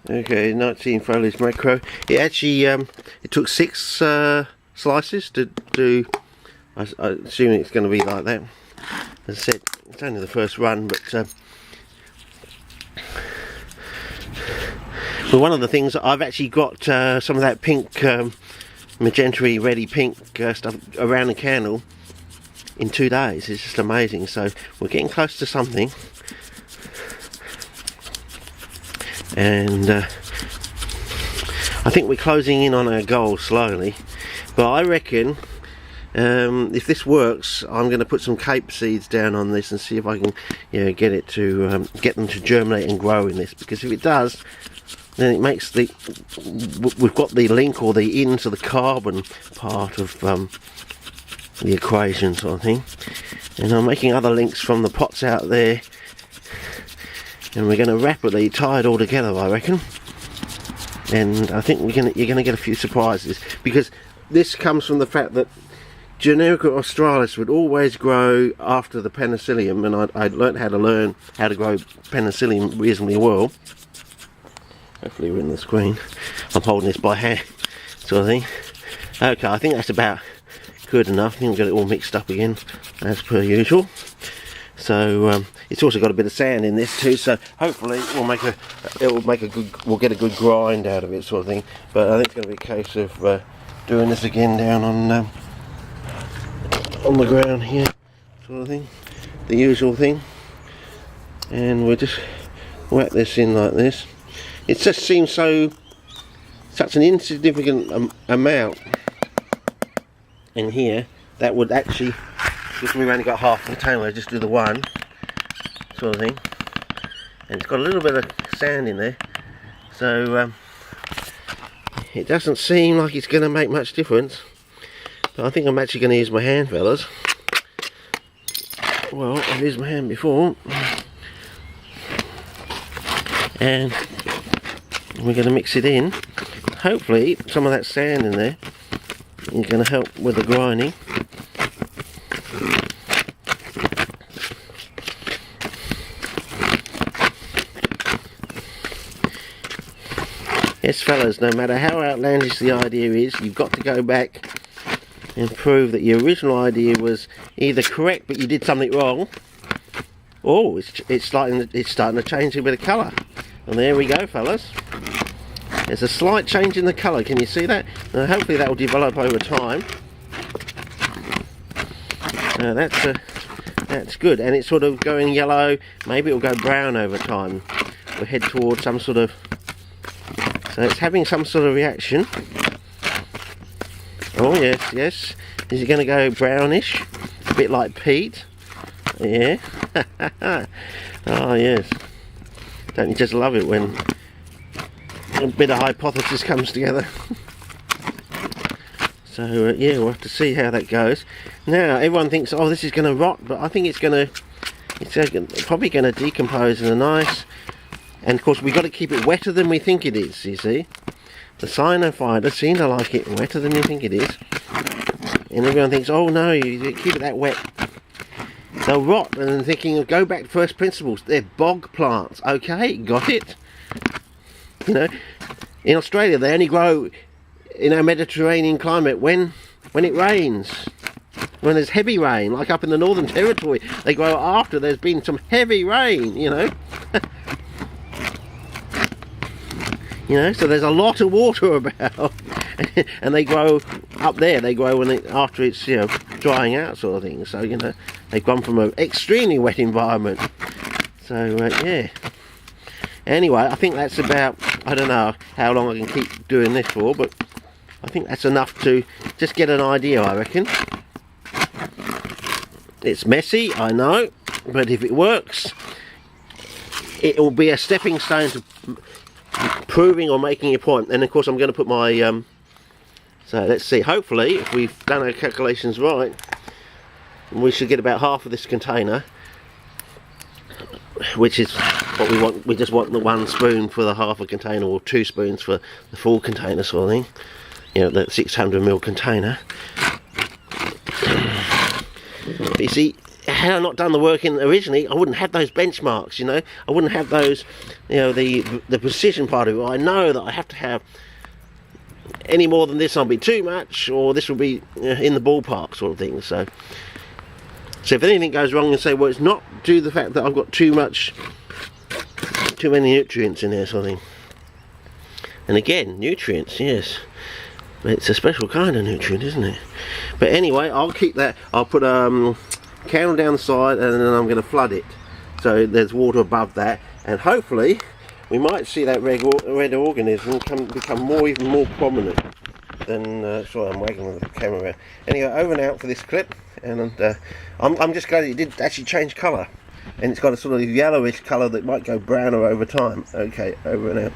Okay, 19 foliage macro. It actually it took 6 slices to do. I assume it's going to be like that. As I said, it's only the first run, but one of the things I've actually got some of that pink, magenta-y, reddy pink stuff around the candle in 2 days. It's just amazing. So we're getting close to something, and I think we're closing in on our goal slowly. But I reckon if this works, I'm going to put some cape seeds down on this and see if I can, get it to get them to germinate and grow in this. Because if it does, then it makes we've got the link or the in to the carbon part of the equation, sort of thing. And I'm making other links from the pots out there, and we're going to rapidly tie it all together, I reckon. And I think you're going to get a few surprises, because this comes from the fact that Lyrical australis would always grow after the penicillium, and I'd learned how to grow penicillium reasonably well. Hopefully we're in the screen. I'm holding this by hand, sort of thing. Okay, I think that's about good enough. I think we've got it all mixed up again, as per usual. So it's also got a bit of sand in this too, so hopefully we'll get a good grind out of it, sort of thing. But I think it's going to be a case of doing this again down on the ground here, sort of thing, the usual thing. And we'll just whack this in like this. It just seems such an insignificant amount in here that would actually, because we've only got half the container, I just do the one, sort of thing. And it's got a little bit of sand in there, so it doesn't seem like it's going to make much difference. But I think I'm actually going to use my hand, fellas. Well, I've used my hand before, and we're going to mix it in. Hopefully some of that sand in there is going to help with the grinding. Yes, fellas, no matter how outlandish the idea is, you've got to go back and prove that your original idea was either correct but you did something wrong, or it's starting to change a bit of colour. And there we go, fellas. There's a slight change in the colour. Can you see that? Hopefully that will develop over time. That's good, and it's sort of going yellow. Maybe it'll go brown over time. We'll head towards some sort of. So it's having some sort of reaction. Oh yes, yes. Is it going to go brownish? A bit like peat. Yeah. Oh yes. Don't you just love it when a bit of hypothesis comes together? So yeah, we'll have to see how that goes. Now everyone thinks, oh, this is going to rot, but I think it's probably going to decompose in a nice. And of course we've got to keep it wetter than we think it is. You see, the cyanophyta seem to like it wetter than you think it is, and everyone thinks, oh no, you keep it that wet, they'll rot. And then thinking, go back to first principles. They're bog plants. Okay, got it. In Australia they only grow in our Mediterranean climate when it rains, when there's heavy rain, like up in the Northern Territory. They grow after there's been some heavy rain, so there's a lot of water about, and they grow up there. They grow after it's drying out, sort of thing. So they've gone from an extremely wet environment. So yeah. Anyway, I think that's about. I don't know how long I can keep doing this for, but I think that's enough to just get an idea, I reckon. It's messy, I know, but if it works, it will be a stepping stone to proving or making a point. And of course I'm going to put my so let's see, hopefully if we've done our calculations right, we should get about half of this container, which is what we want. We just want the 1 spoon for the half a container, or 2 spoons for the full container, sort of thing, the 600 ml container. But you see, had I not done the work in originally, I wouldn't have those benchmarks, you know. I wouldn't have those, you know, the precision part of it. I know that I have to have any more than this, I'll be too much, or this will be in the ballpark sort of thing. So if anything goes wrong, and say, well, it's not due to the fact that I've got too many nutrients in there, sort of thing. And again, nutrients, yes. It's a special kind of nutrient, isn't it? But anyway, I'll keep that. I'll put a candle down the side, and then I'm going to flood it. So there's water above that, and hopefully we might see that red organism become even more prominent than. Sorry, I'm wagging the camera around. Anyway, over and out for this clip, and I'm just glad it did actually change colour, and it's got a sort of yellowish colour that might go browner over time. Okay, over and out.